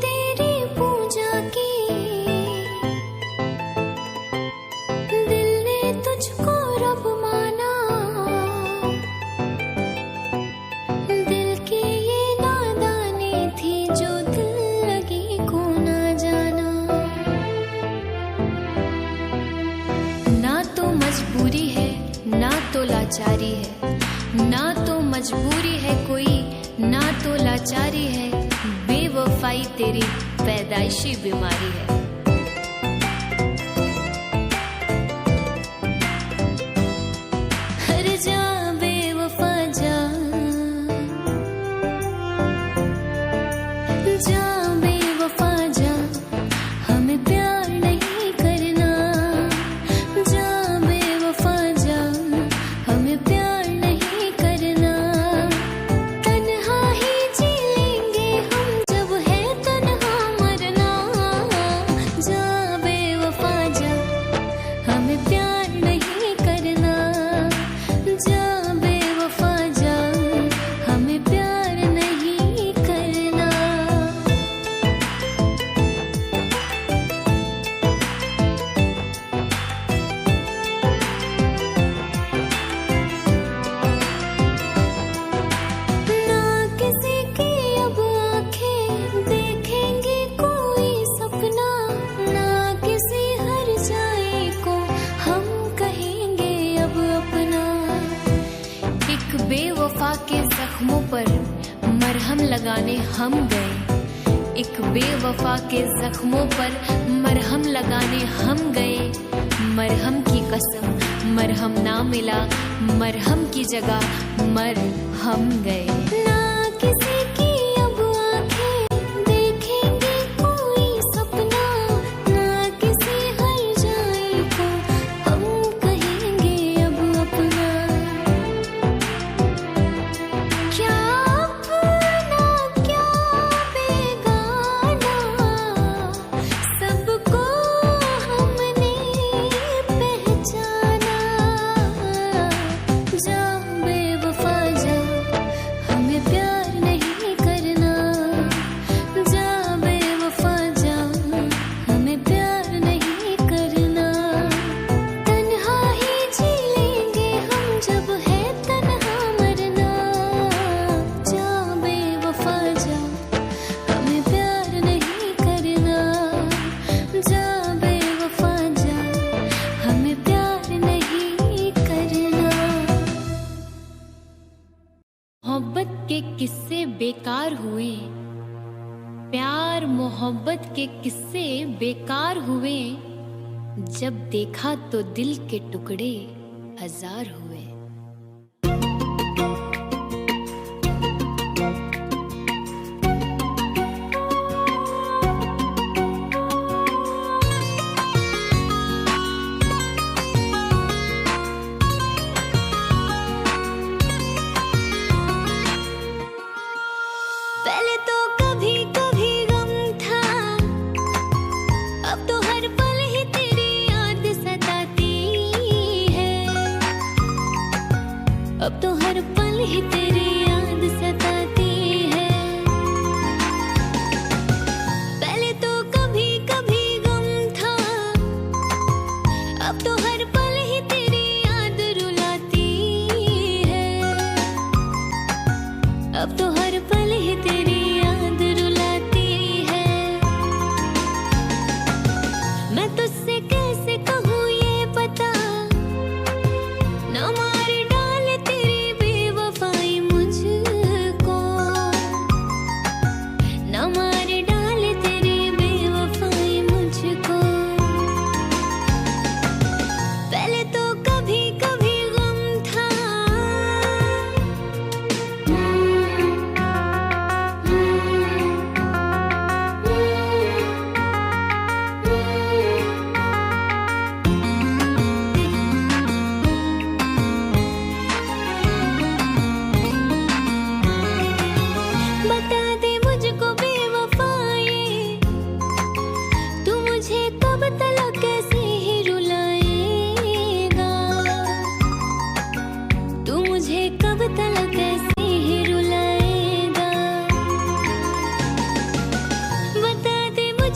तेरी पूजा की, दिल ने तुझको रब माना, दिल की ये नादानी थी जो दिल लगी को ना जाना। ना तो मजबूरी है ना तो लाचारी है, ना तो मजबूरी है कोई ना तो लाचारी है, बेवफाई तेरी पैदाइशी बीमारी है। हर जा बेवफा जा, जा बेवफा जा, हमें प्यार नहीं करना। जा बेवफा जा, हमें प्यार नहीं करना। तन्हा ही जी लेंगे हम जब है तन्हा मरना। जा बेवफा जा, हमें प्यार नहीं करना। जा बेवफा जा, हमें प्यार नहीं करना। ना किसी की अब आंखें देखेंगी कोई सपना, ना किसी हर जाए को हम कहेंगे अब अपना। एक बेवफा के जख्मों पर मरहम लगाने हम गए, एक बेवफा के जख्मों पर मरहम लगाने हम गए। मरहम की कसम मरहम ना मिला, मरहम की जगह मर हम गए। ना किसी की अब आंखें देखेंगे कोई सपना, ना किसी हर जाए को हम कहेंगे अब अपना। क्या अपना क्या बेगाना, सबको हमने पहचाना। जा बेवफा जा, हमें प्यार नहीं करना। जा बेवफा जा, हमें प्यार नहीं करना। तन्हा ही जी लेंगे हम जब है तन्हा मरना। जा बेवफा जा, हमें प्यार नहीं करना। जा बेवफा जा, हमें प्यार नहीं करना। मोहब्बत के किस्से बेकार हुए, प्यार मोहब्बत के किस्से बेकार हुए, जब देखा तो दिल के टुकड़े हजार हुए। पहले तो कभी कभी गम था, अब तो हर पल ही तेरी याद सताती है। अब तो हर पल ही तेरी याद सताती है। पहले तो कभी कभी गम था, अब तो हर पल ही तेरी याद रुलाती है। अब तो हर पल ही तेरी याद रुलाती है। मैं तुझसे कैसे कहूँ ये पता, न मार डाले तेरी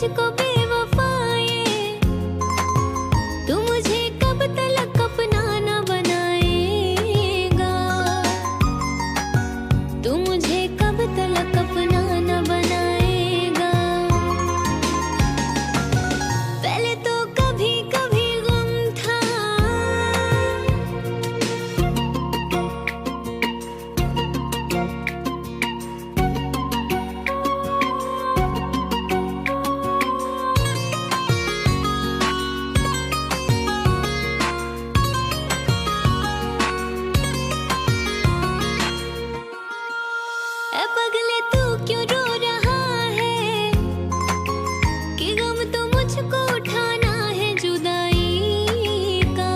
मुझको बेवफाए, तू मुझे कब तलक अपना न बनाएगा, तू मुझे कब तलक अपना न बनाएगा। पहले तो कभी कभी गम था, ए पगले तू क्यों रो रहा है, कि गम तो मुझको उठाना है जुदाई का,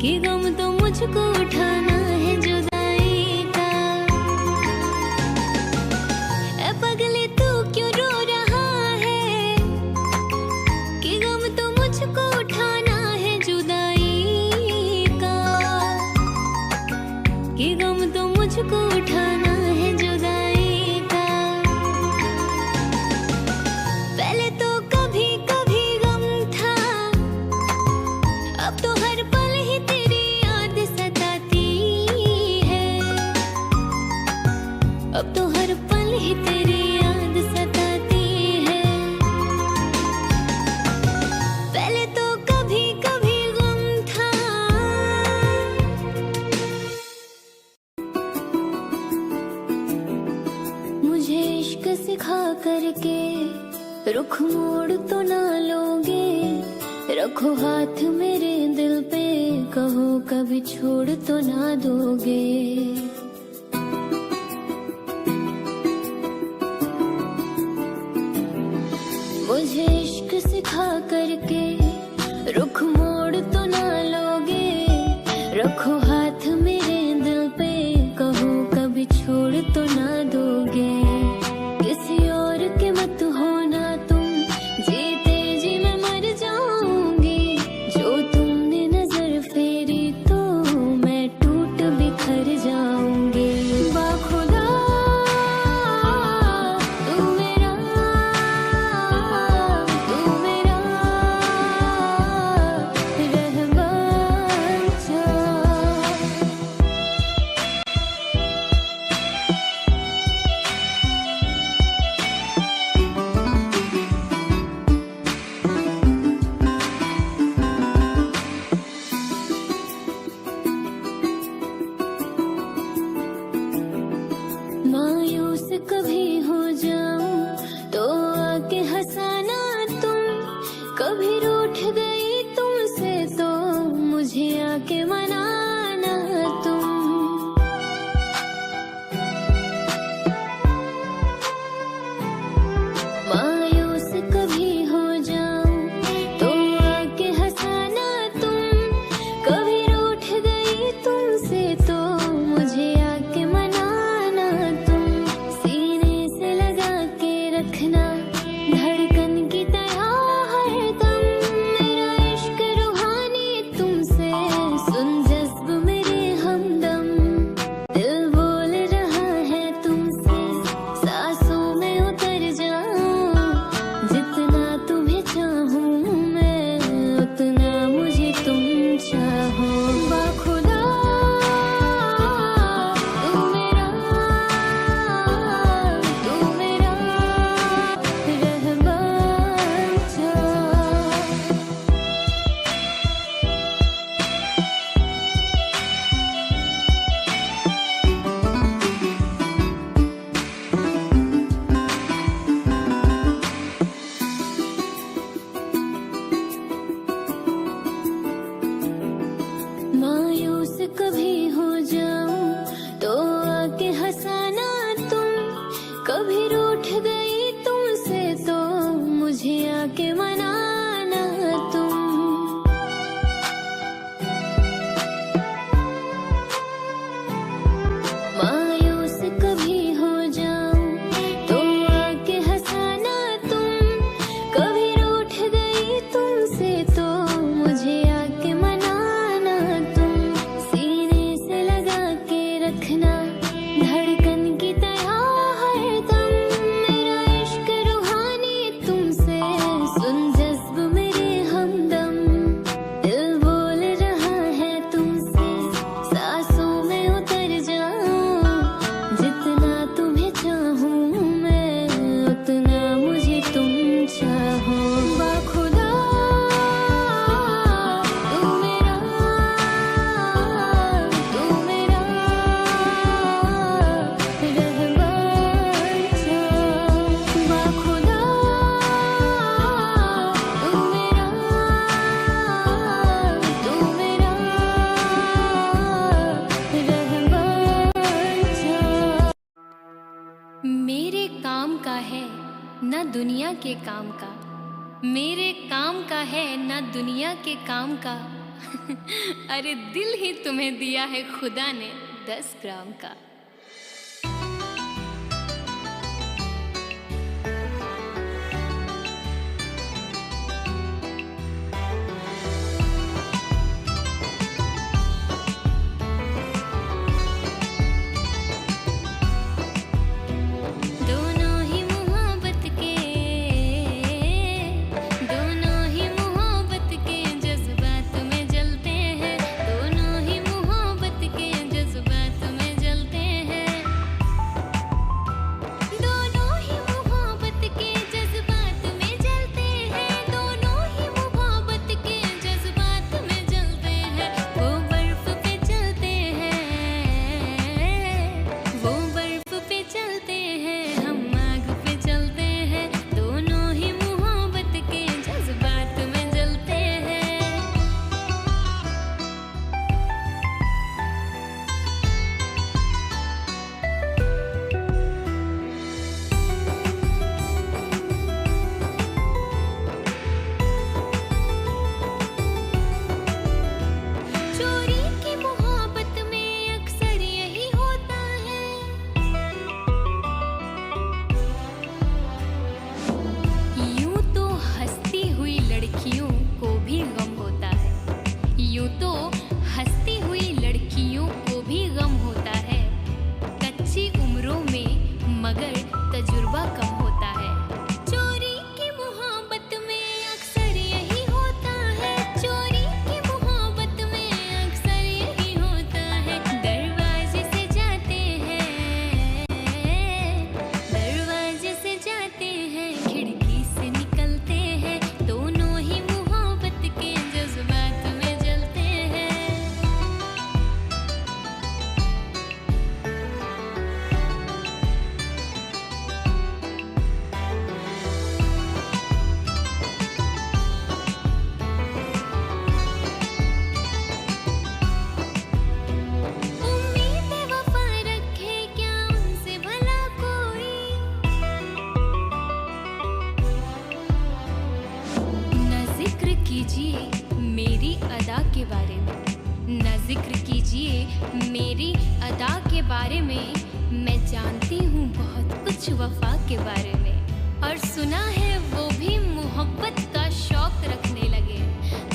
कि गम तो मुझको उठाना है जुदाई का। ए पगले तू क्यों रो रहा है, कि गम तो मुझको उठाना है जुदाई का, कि गम तो मुझको उठाना है जुदाई का। पहले तो कभी कभी गम था, अब तो हर पल ही तेरी याद सताती है, अब तो हर पल ही तेरी याद सताती है। पहले तो कभी कभी गम था। मुझे इश्क सिखा करके रुख मोड़ तो ना लोगे, रखो हाथ मेरे दिल पे, कहो कभी छोड़ तो ना दोगे। मुझे इश्क सिखा करके रुख मोड़ तो ना लोगे, रखो हाथ मेरे दिल पे, कहो कभी छोड़ तो ना दोगे। किसी और के मत होना तुम, जीते जी मैं मर जाऊंगी, जो तुमने नजर फेरी तो मैं टूट बिखर जाऊंगी। बाखुदा तू मेरा रहमान था। मायूस कभी हो जाऊं तो आके हंसाना तुम, कभी रूठ गई तुमसे तो मुझे आके मनाना तुम। मायूस कभी हो जाऊं तो आके हंसाना तुम, कभी रूठ गई तुमसे तो मुझे आके मनाना तुम। सीने से लगा के मेरे काम का है ना दुनिया के काम का, मेरे काम का है ना दुनिया के काम का। अरे दिल ही तुम्हें दिया है खुदा ने 10 ग्राम का। मेरी अदा के बारे में, न जिक्र कीजिए मेरी अदा के बारे में। मैं जानती हूँ बहुत कुछ वफा के बारे में, और सुना है वो भी मोहब्बत का शौक रखने लगे।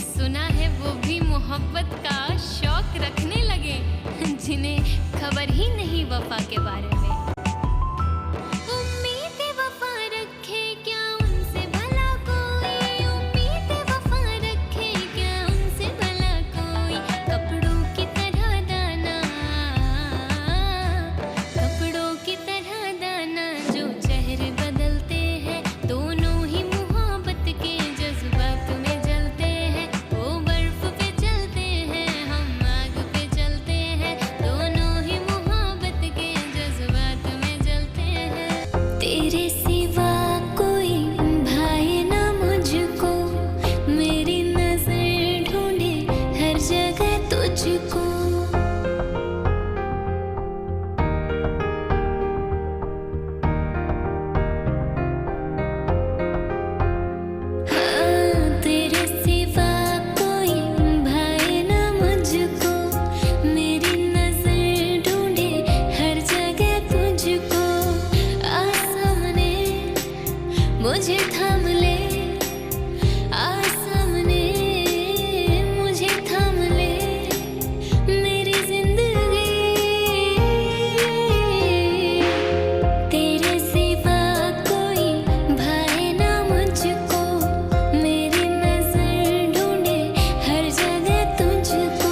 सुना है वो भी मोहब्बत का शौक रखने लगे, जिन्हें खबर ही नहीं वफा के बारे में। मुझे थाम ले आसमाने, मुझे थाम ले मेरी जिंदगी। तेरे सिवा कोई भाए ना मुझको, मेरी नजर ढूंढे हर जगह तुझको।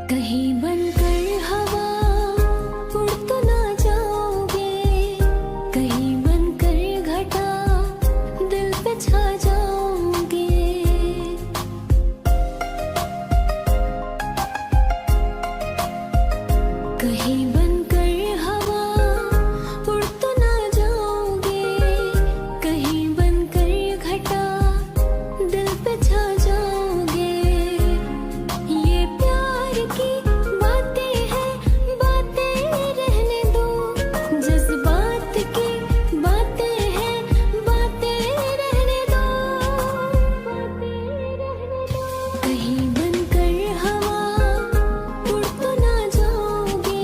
कहीं बनकर हवा उड़ तो ना जाओगे, कहीं बनकर घटा दिल पे छा जाओगे। कहीं बनकर हवा उड़ तो ना जाओगे, कहीं बनकर घटा दिल पे छा जाओगे। ये प्यार की बातें हैं, बातें रहने दो, जज्बात की बातें हैं, बातें रहने दो, बातें रहने दो। कहीं बनकर हवा उड़ तो ना जाओगे,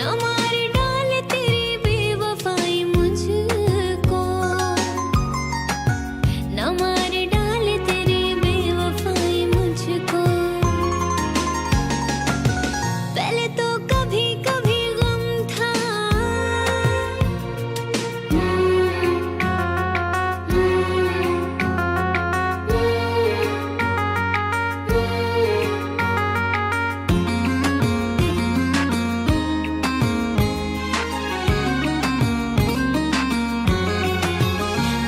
न मार डाले तेरी बेवफाई मुझको, न मार डाले तेरी बेवफाई मुझको। पहले तो कभी कभी गम था,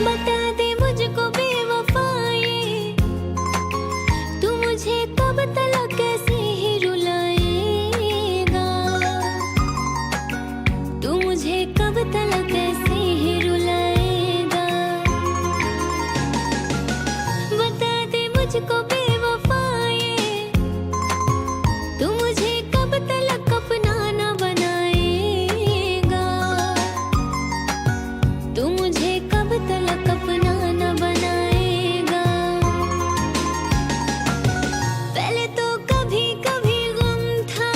बता दे मुझको बेवफाए, तू मुझे कब तलक ऐसे ही रुलाएगा, तू मुझे कब तलक ऐसे ही रुलाएगा। बता दे मुझको बेवफाए, तू मुझे कब तलक अपना न बनाएगा, तू मुझे कब तलक अपना न बनाएगा। पहले तो कभी कभी गम था,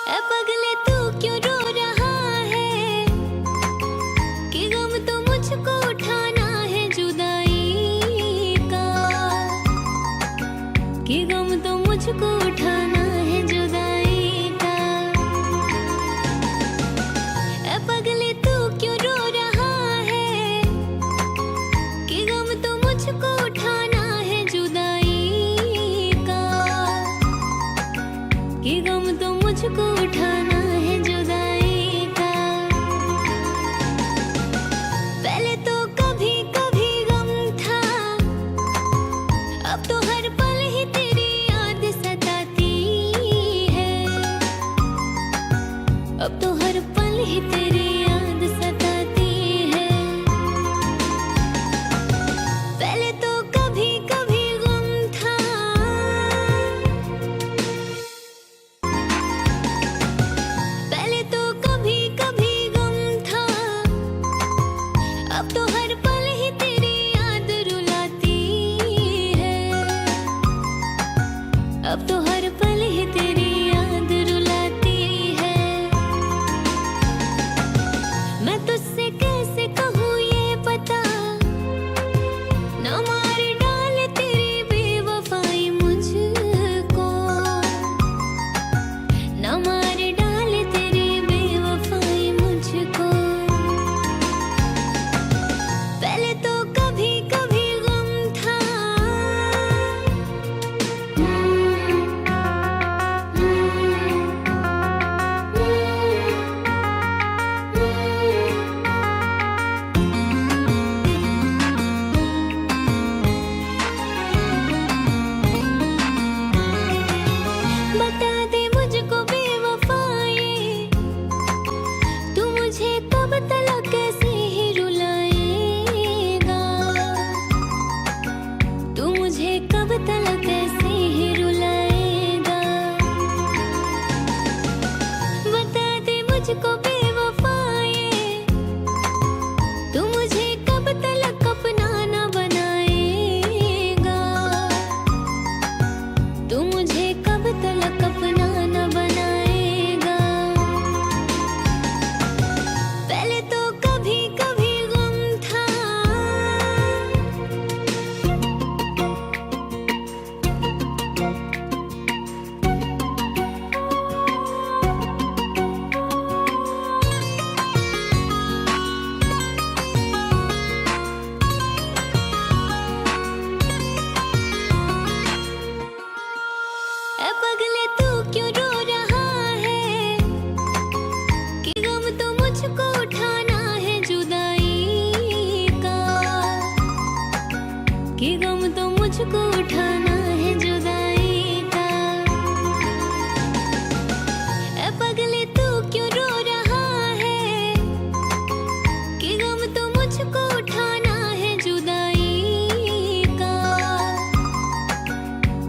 ए पगले तू क्यों रो रहा है, कि गम तो मुझको उठाना है जुदाई का, कि गम तो मुझको उठाना है जुदाई का। ए पगले तू क्यों रो रहा है, कि गम तो मुझको उठाना है जुदाई का, कि गम तो मुझको उठाना है जुदाई का। पहले तो कभी कभी गम था, अब तो हर पल ही तेरी याद सताती है, अब तो हर पल ही तेरी याद सताती है। पहले तो कभी कभी गम था, पहले तो कभी कभी गम था, अब तो हर पल ही तेरी याद रुलाती है, अब तो हर पल ही तेरी याद रुलाती है। मैं तुझसे कैसे कहूँ ये पता, न मार डाले तेरी बेवफाई मुझको, न मार डाले तेरी बेवफाई मुझको। पहले तो कभी कभी गम था, बता दे मुझको बेवफाए, तू मुझे कब तलक ऐसे ही रुलाएगा, तू मुझे कब तलक ऐसे ही रुलाएगा। बता दे मुझको बेवफाए, तू मुझे कब तलक अपना न बनाएगा, तू मुझे कब तलक अपना न बनाएगा। पहले तो कभी कभी गम था,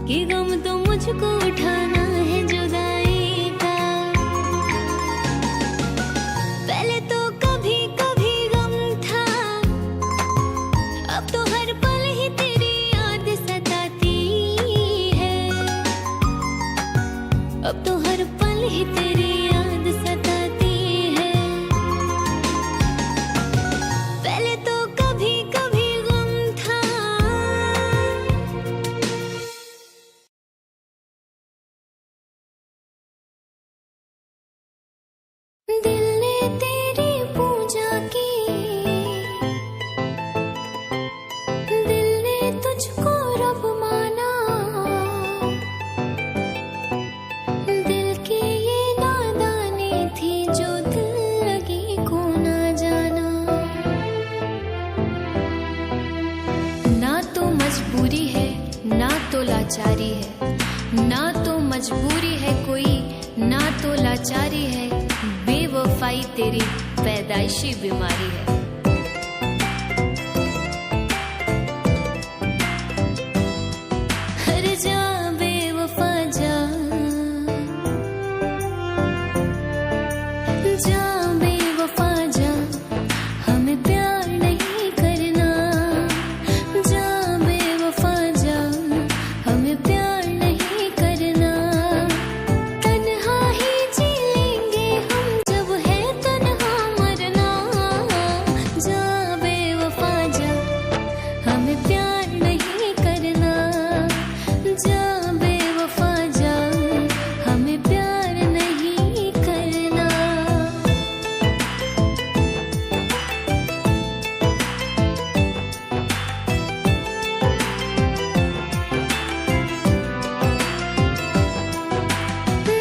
कि गम तो मुझको उठाना है जुदाई का। पहले तो कभी कभी गम था, अब तो हर पल ही तेरी याद सताती है। अब तो हर पल ही तेरी याद सताती है। पहले तो कभी कभी गम था। दिल ने तेरी पूजा की, दिल ने तुझको रब माना। दिल की ये नादानी थी जो दिल लगी को ना जाना। ना तो मजबूरी है ना तो लाचारी है, ना तो मजबूरी है कोई ना तो लाचारी है। बेवफाई तेरी पैदाइशी बीमारी है। हर जा बेवफा जा, जा बेवफा जा, हमें प्यार नहीं करना। जा बेवफा जा, हमें प्यार नहीं करना। तन्हा ही जी लेंगे हम जब है तन्हा मरना। जा बेवफा जा, हमें प्यार नहीं करना। जा बेवफा जा, हमें प्यार नहीं करना।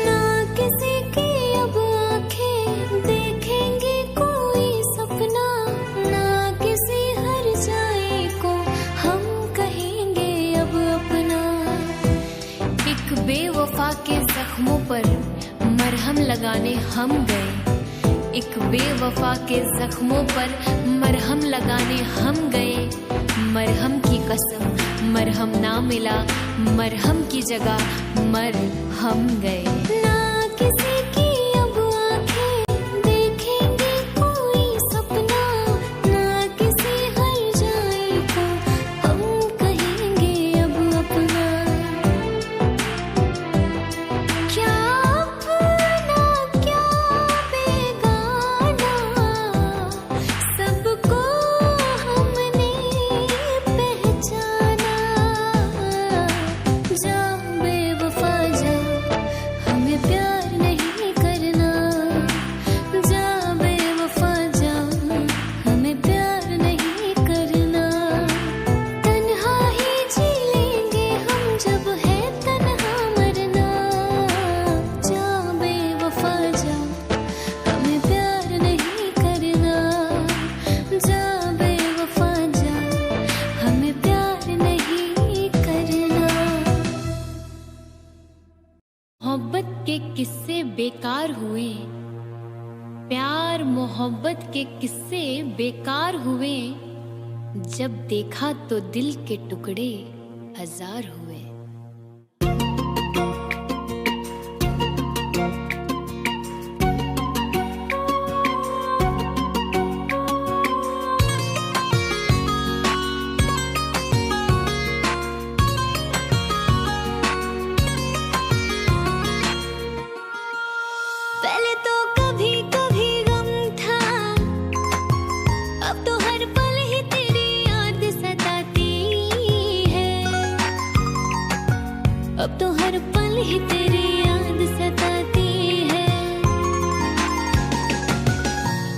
ना किसी की अब आंखें देखेंगी कोई सपना, ना किसी हर जाए को हम कहेंगे अब अपना। एक बेवफा के जख्मों पर मरहम लगाने हम गए। एक बेवफा के जख्मों पर मरहम लगाने हम गए। मरहम की कसम मरहम ना मिला, मरहम की जगह मर हम गए। ना किसी की अब आंखें देखेंगी कोई सपना, ना किसी हर जाए को हम कहेंगे अब अपना। क्या अपना क्या बेगाना, सबको हमने पहचाना। जा बेवफा जा, हमें प्यार नहीं करना। जा बेवफा जा, हमें प्यार नहीं करना। तन्हा ही जी लेंगे हम जब है तन्हा मरना। जा बेवफा जा, हमें प्यार नहीं करना। जा बेवफा जा, हमें प्यार नहीं करना। मोहब्बत के किस्से बेकार हुए, प्यार मोहब्बत के किस्से बेकार हुए। जब देखा तो दिल के टुकड़े हजार हुए। पहले तो कभी कभी गम था, अब तो हर पल ही तेरी याद सताती है। अब तो हर पल ही तेरी याद सताती है।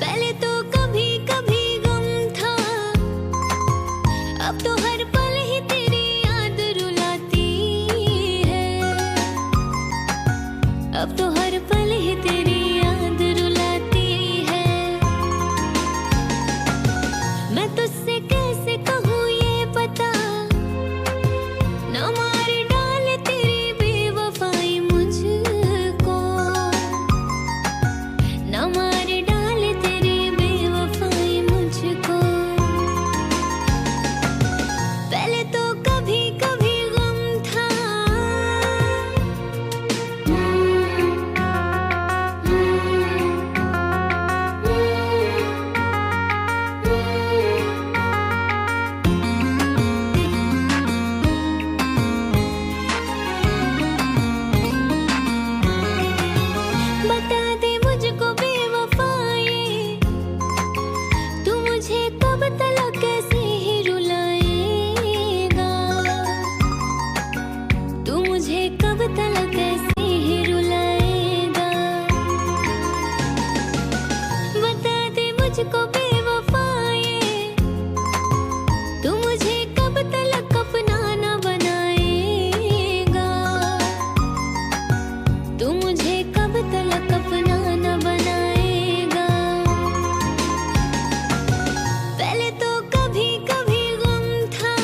पहले तो कभी कभी गम था, अब तो हर पल ही तेरी याद रुलाती है। अब तो हर पल ही तेरी याद रुलाती है। मैं तुझसे कैसे कहूँ ये पता, न मार डाले तेरी बेवफाई मुझ मुझे कब तक ऐसे ही रुलाएगा। बता दे मुझको बेवफाए, तू मुझे कब तक अपना ना बनाएगा। तू मुझे कब तक अपना ना बनाएगा। पहले तो कभी कभी गम था,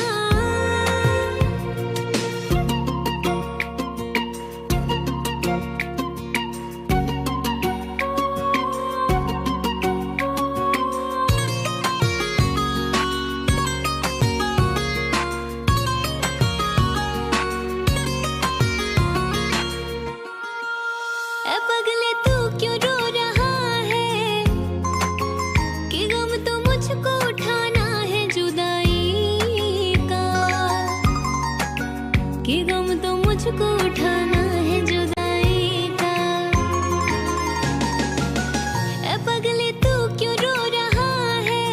ए पगले तू क्यों रो रहा है, कि गम तो मुझको उठाना है जुदाई का। कि गम तो मुझको उठाना है जुदाई का। ए पगले तू क्यों रो रहा है,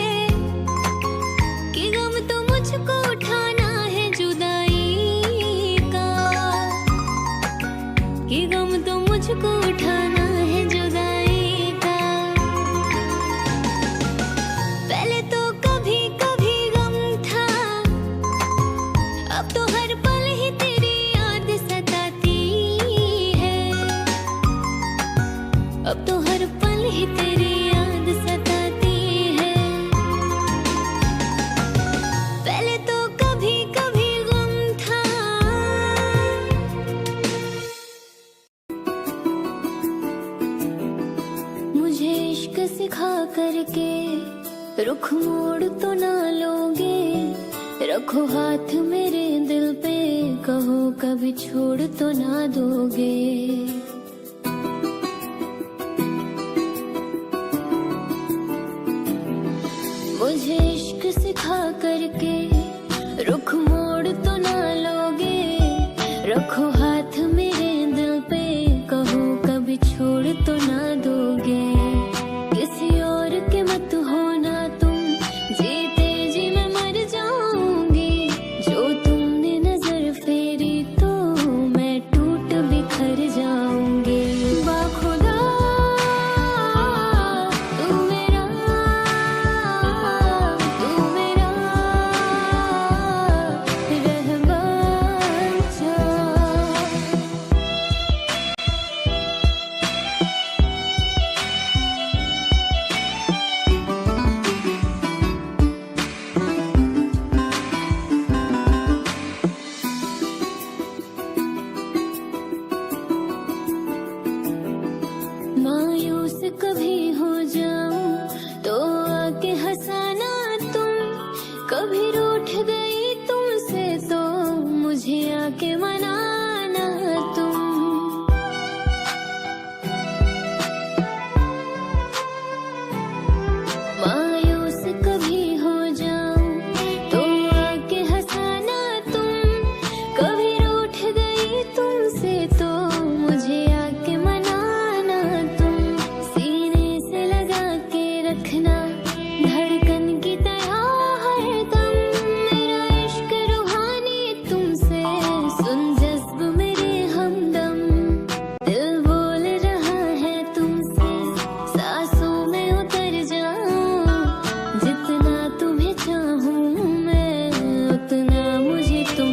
कि गम तो मुझको उठाना है जुदाई का। कि गम तो मुझको उठाना है जुदाई का। पहले तो कभी कभी गम था, अब तो हर पल ही तेरी याद सताती है। अब तो हर पल ही तेरी याद सताती है। पहले तो कभी कभी गम था। मुझे इश्क सिखा करके रुख मोड़ तो ना लोगे। रखो हाथ मेरे दिल पे, कहो कभी छोड़ तो ना दोगे। मुझे इश्क सिखा करके रुख मोड़ तो ना लोगे। रखो हाथ मेरे दिल पे, कहो कभी छोड़ तो ना दोगे। किसी और के मत होना तुम, जीते जी मैं मर जाऊंगी। जो तुमने नजर फेरी तो मैं टूट बिखर जाऊंगी। बाखुदा तू मेरा रहमान जा। मायूस कभी हो जाऊं तो आके हंसाना तुम। कभी रूठ गई तुमसे तो मुझे आके मनाना तुम। मायूस कभी हो जाऊं तो आके हंसाना तुम। कभी रूठ गई तुमसे तो मुझे आके मनाना तुम। सीने से लगा के रखना धड़कन की तरह हरदम। मेरा इश्क रूहानी तुमसे सुन जज्ब मेरे हमदम। दिल बोल रहा है तुमसे, सांसों में उतर जाऊं। जितना तुम्हें चाहूं मैं, उतना मुझे तुम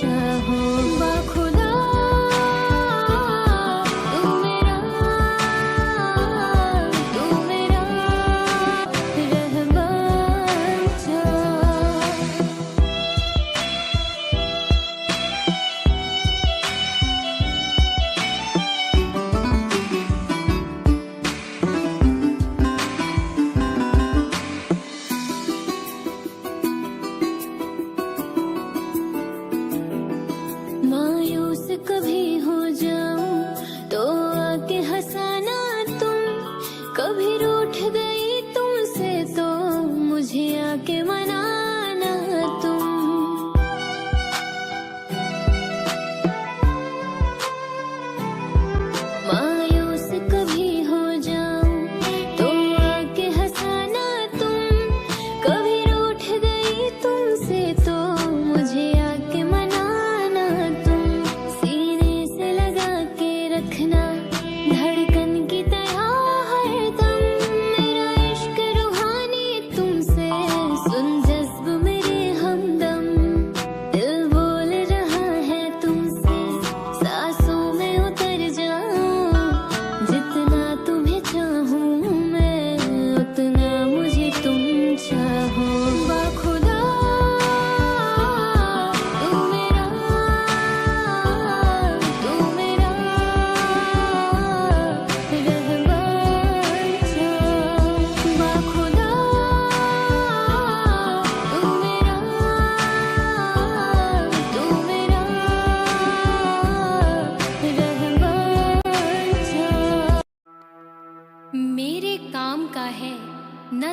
चाहो। बाखुदा तू मेरा रहमान जा। मायूस कभी हो जाऊं तो आके हंसाना तुम। कभी रूठ गई तुमसे तो मुझे आके मनाना तुम। मायूस कभी हो जाऊं तो आके हंसाना तुम। कभी रूठ गई तुमसे तो मुझे आके मनाना तुम। सीने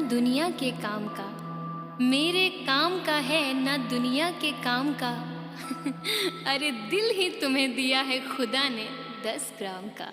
दुनिया के काम का, मेरे काम का है ना दुनिया के काम का। अरे दिल ही तुम्हें दिया है खुदा ने 10 ग्राम का।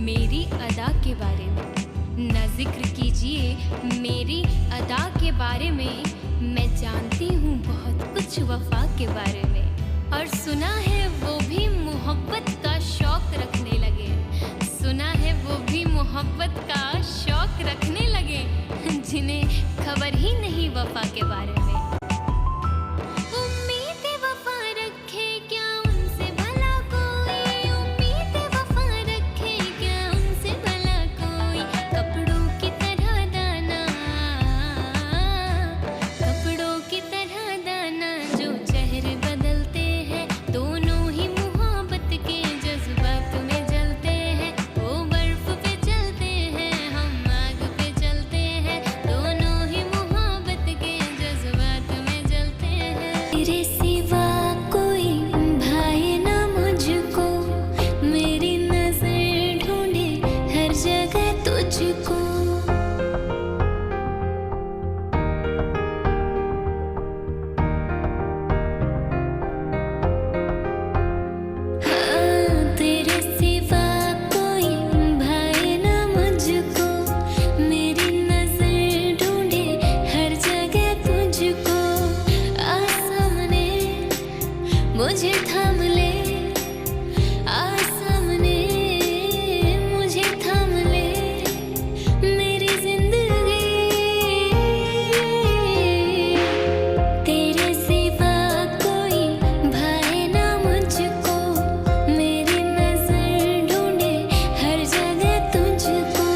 मेरी अदा के बारे में, न जिक्र कीजिए मेरी अदा के बारे में। मैं जानती हूँ बहुत कुछ वफा के बारे में, और सुना है वो भी मोहब्बत का शौक रखने लगे। सुना है वो भी मोहब्बत का शौक रखने लगे, जिन्हें खबर ही नहीं वफा के बारे में। तेरे सिवा कोई भाए ना मुझको, मेरी नजर ढूंढे हर जगह तुझको। हाँ, तेरे सिवा कोई भाए ना मुझको, मेरी नजर ढूंढे हर जगह तुझको। मुझे थाम ले, आ सामने मुझे थाम ले, मेरी जिंदगी तेरे सिवा कोई भाए ना मुझको, मेरी नजर ढूंढे हर जगह तुझको।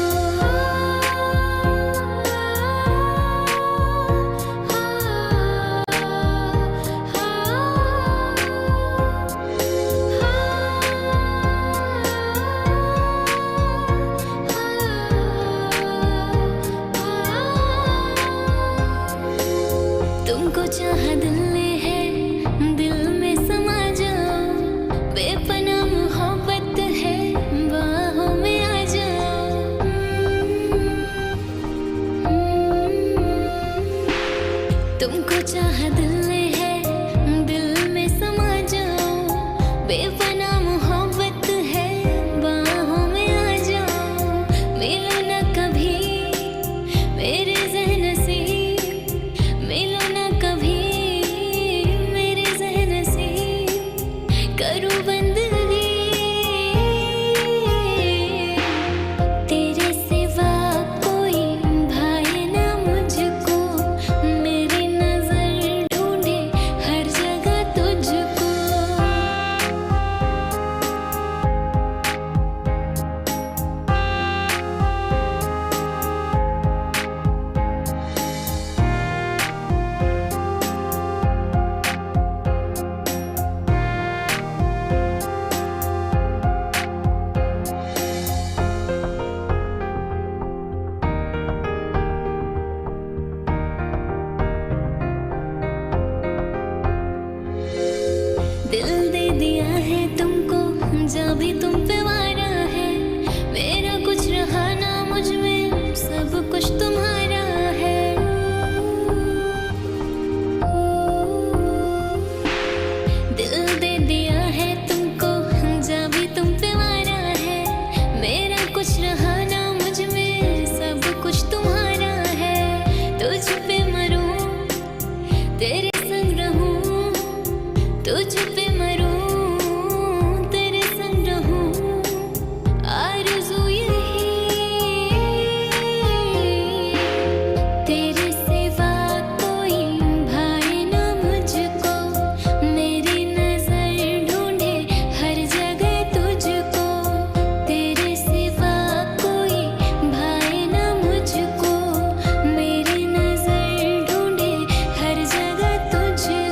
तुमको चाहा दिल ने है, दिल में समा जाओ, बेपनाह मोहब्बत है, बाहों में आ जाओ। तुमको चाहा दिल ने है, दिल में समा जाओ, है तुमको, जब भी तुम पे वारा है। मेरा कुछ रहा ना मुझ में, सब कुछ तुम्हारा है। दिल दे दिया है तुमको, जब भी तुम पे वारा है। मेरा कुछ रहा ना मुझ में, सब कुछ तुम्हारा है। तुझ पे मरूं, तेरे संग रहूं, तुझ पे मरूं, तेरे संग रहूं, आरज़ू यही। तेरे सिवा कोई भाए ना मुझको, मेरी नजर ढूंढे हर जगह तुझको। तेरे सिवा कोई भाए ना मुझको, मेरी नजर ढूंढे हर जगह तुझको।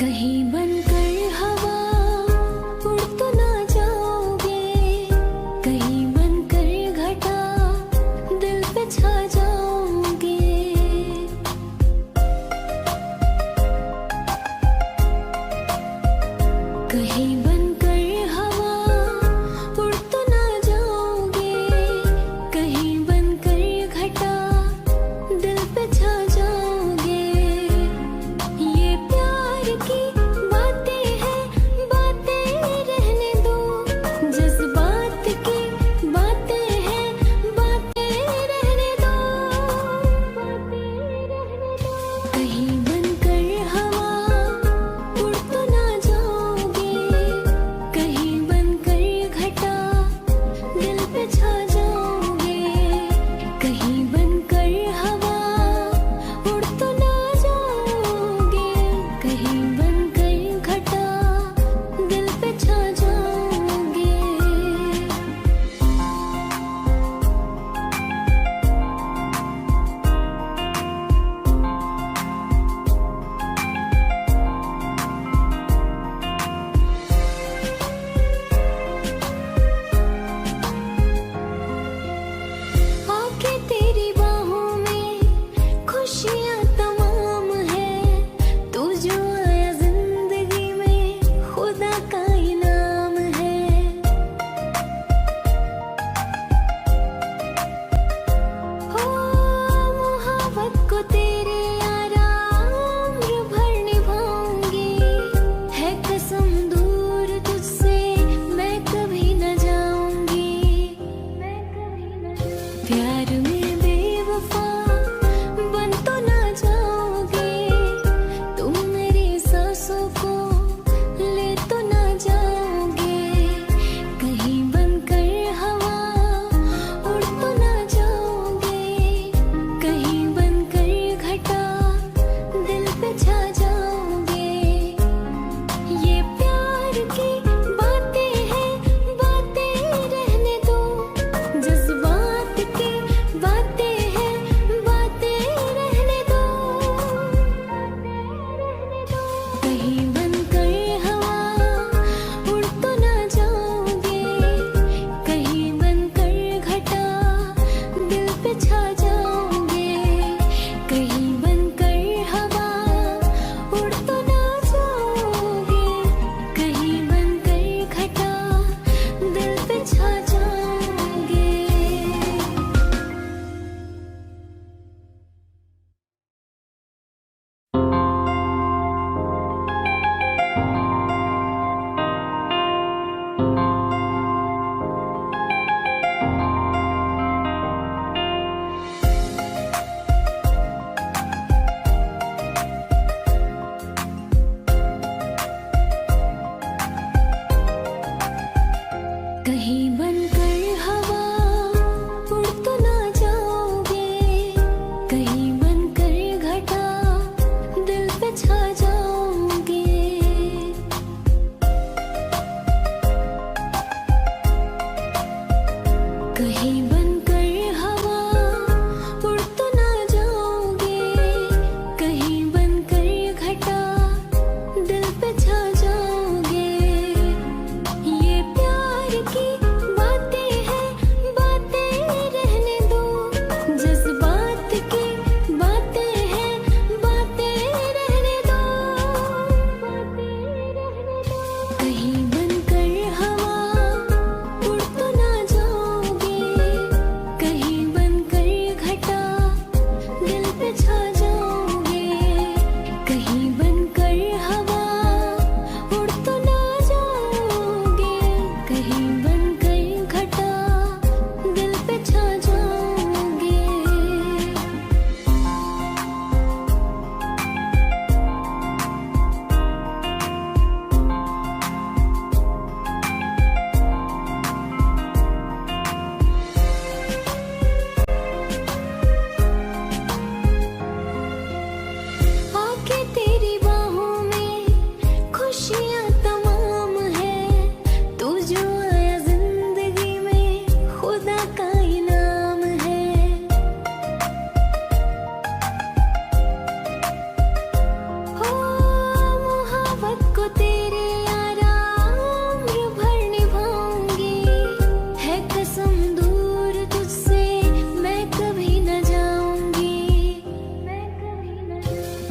कहीं बनकर हवा उड़ तो ना जाओगे, कहीं बनकर घटा दिल पे छा जाओगे। कहीं बनकर हवा उड़ तो ना जाओगे, कहीं बनकर घटा दिल पे छा जाओगे। ये प्यार की बातें हैं, बातें रहने दो, जज्बात की बातें हैं, बातें रहने दो, बातें रहने दो। कहीं बनकर हवा उड़ तो ना जाओगे, कहीं बनकर घटा दिल पे छा जाओगे। कहीं बनकर हवा उड़ तो ना जाओगे, कहीं बनकर घटा दिल पे छा जाओगे।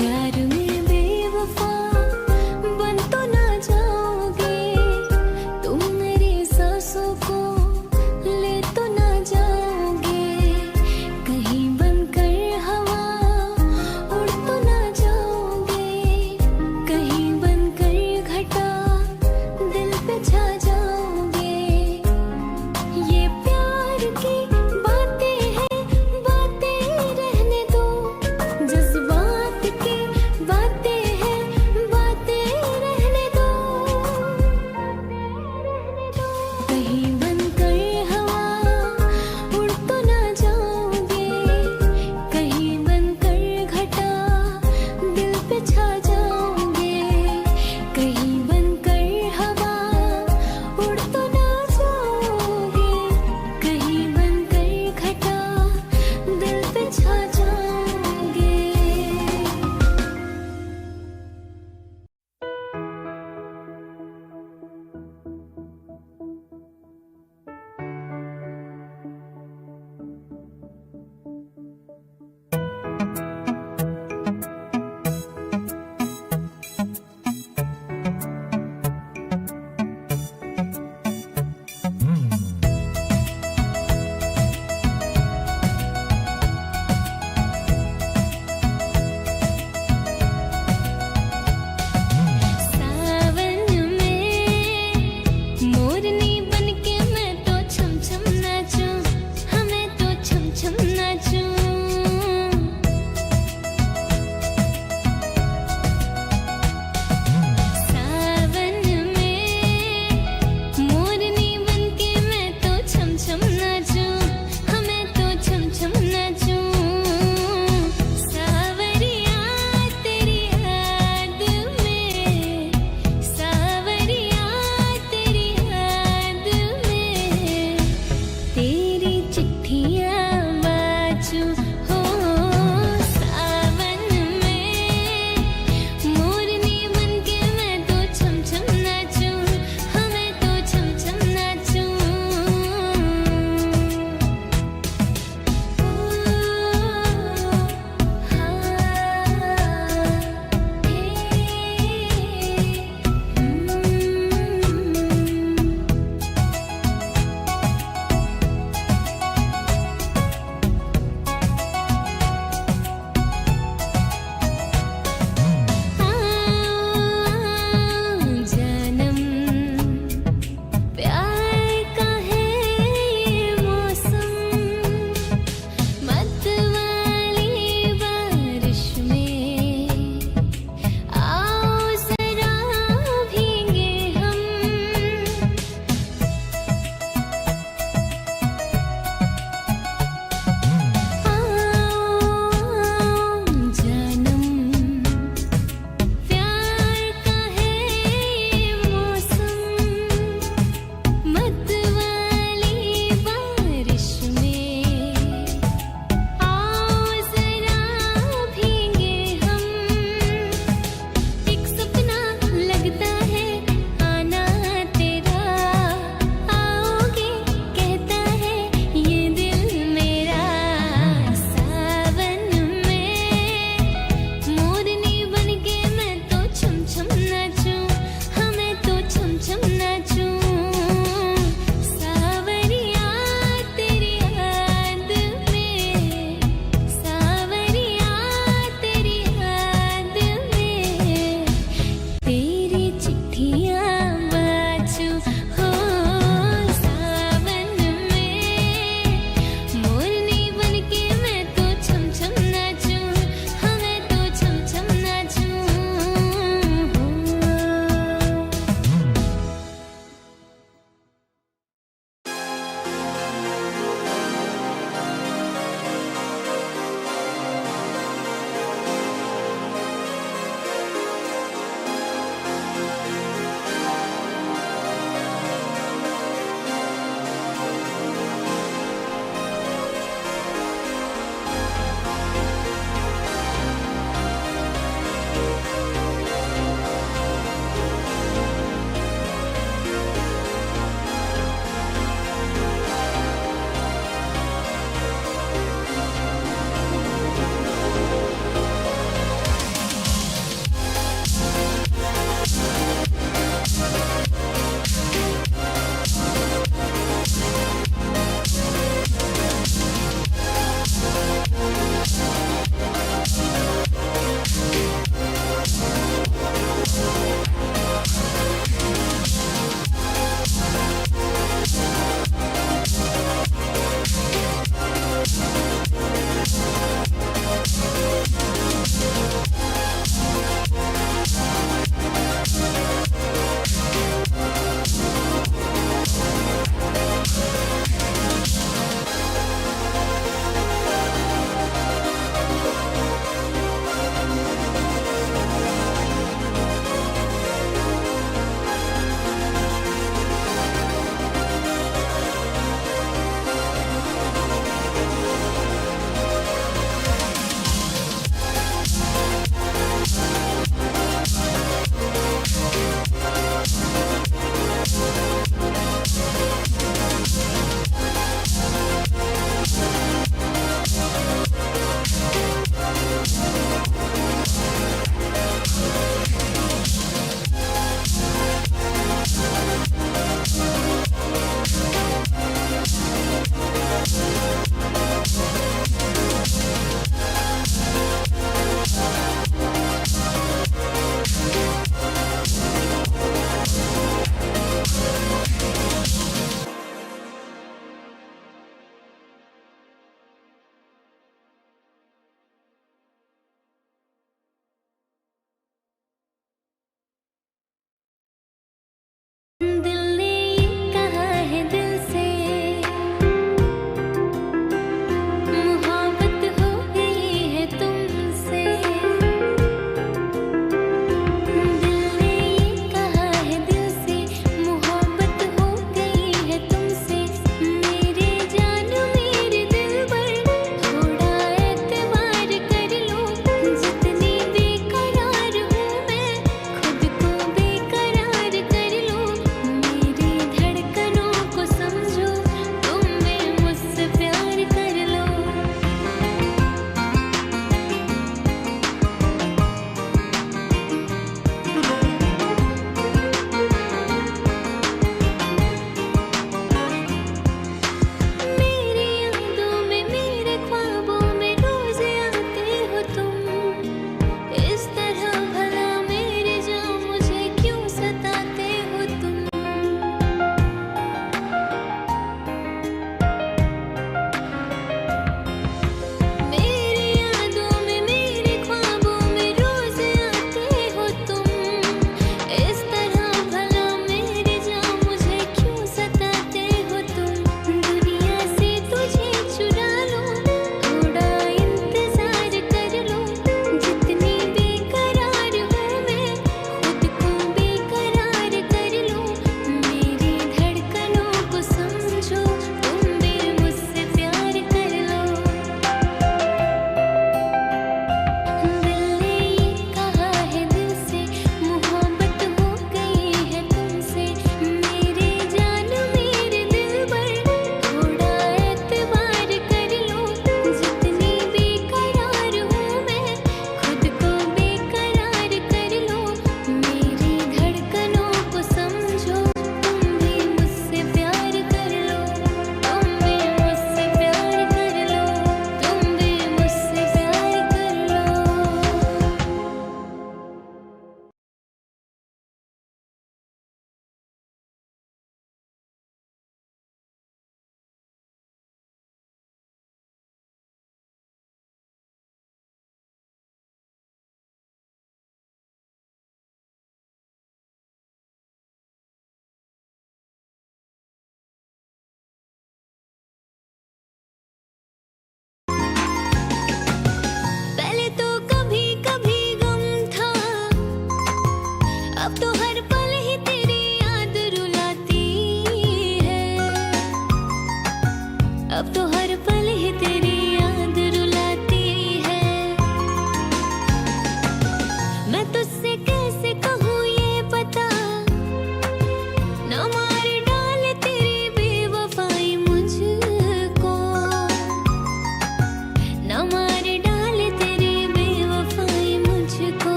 प्यार में बेवफा बन तो ना जाओगे, तुम मेरी सांसों को ले तो ना जाओगे, कहीं बनकर हवा उड़ तो ना जाओगे, कहीं बनकर घटा दिल पे छा जाओगे। ये प्यार की बातें हैं, बातें रहने दो, जज्बात की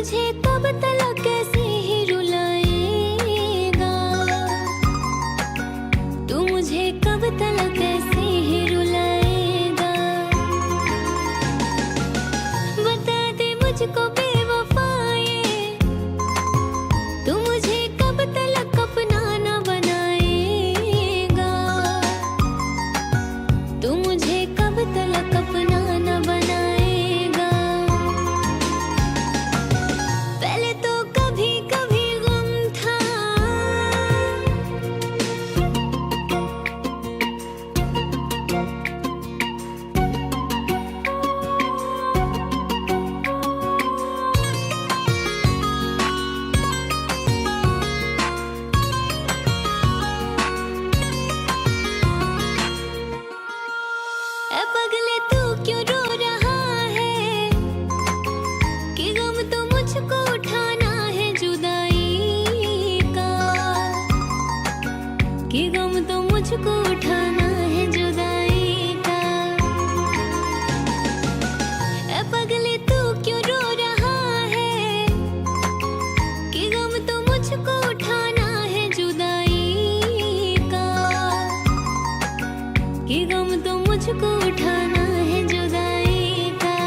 मुझे कब तलक ऐसे ही रुलाएगा, तू मुझे कब तलक ऐसे ही रुलाएगा। बता दे मुझको बेवफाए, तू मुझे कब तलक अपना न बनाएगा, तू मुझे कब तलक अपना न बनाएगा। पहले तो कभी कभी गम था, ए पगले तू क्यों रो रहा है, कि गम तो मुझको उठाना है जुदाई का, कि गम तो मुझको उठाना है जुदाई का। ए पगले तू क्यों रो रहा है, कि गम तो मुझको उठाना है जुदाई का, कि गम तो मुझको उठाना है जुदाई का।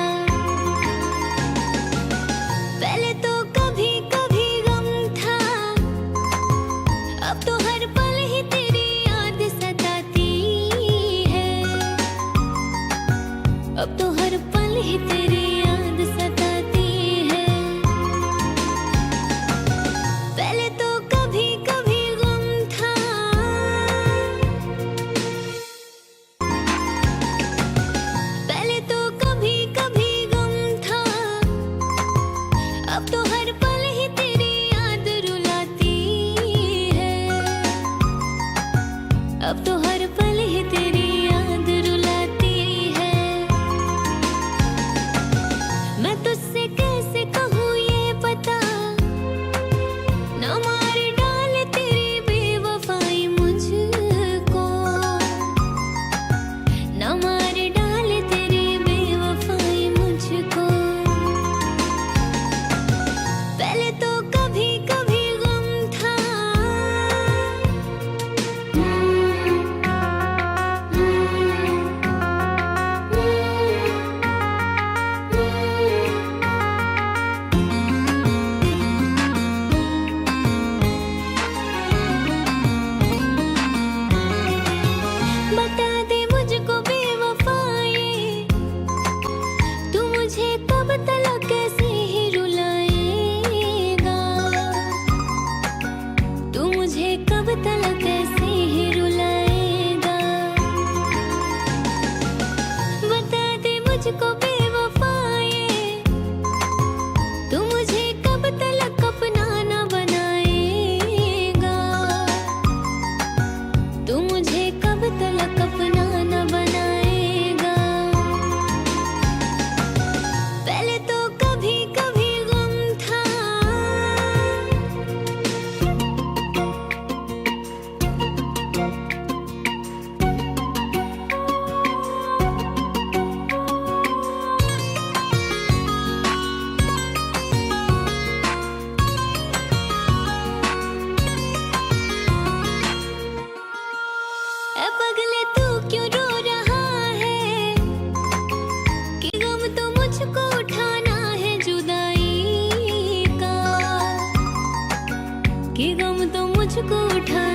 पहले तो कभी कभी गम था, अब तो हर पल ही तेरी याद सताती है, अब तो हर पल ही तेरी याद सताती है। पहले तो कभी कभी गम था, पहले तो कभी कभी गम था, अब तो हर पल ही तेरी याद रुलाती है, अब तो हर पल ही तेरी याद रुलाती है। मैं तुझसे कैसे कहूँ ये पता, ना मार डाले तेरी बेवफाई मुझको, ना मार डाले तेरी बेवफाई मुझको। पहले तो कभी कभी गम था, बता दे मुझको बेवफाए, तू मुझे कब तलक ऐसे ही रुलाएगा, तू मुझे कब तलक ऐसे ही रुलाएगा। बता दे मुझको बेवफाए, तू मुझे कब तलक अपना न बनाएगा, तू मुझे कब तलक अपना न बनाएगा। पहले तो कभी कभी गम था, ए पगले तू क्यों रो रहा है, कि गम तो मुझको उठाना है जुदाई का, कि गम तो मुझको उठाना